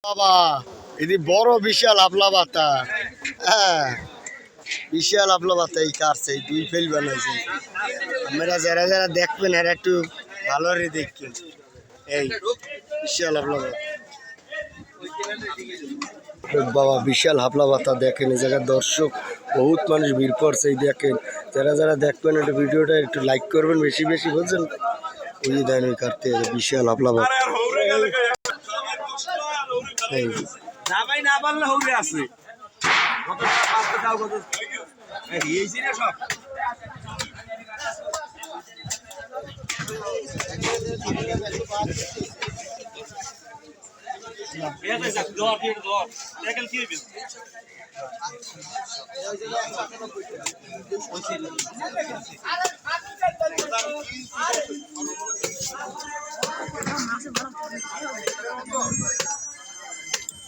বাবা এদি বড় বিশাল আপলা বাতা, হ্যাঁ বিশাল আপলা বাতা এই কাটছে, এই দুই ফেল বানাইছে। আমরা যারা যারা দেখবেন এরা একটু ভালো রে দেখবেন। এই বিশাল আপলা বাতা বাবা, বিশাল হাফলা বাতা দেখেন। এই জায়গায় দর্শক বহুত মানুষ ভিড় করছে, এই দেখেন। যারা যারা দেখবেন একটু ভিডিওটা একটু লাইক করবেন বেশি বেশি, বুঝছেন। ওই যে দেন ওই কাটতে বিশাল হাফলা বাতা। জামাই না পারলে হৌরে আছে সব কি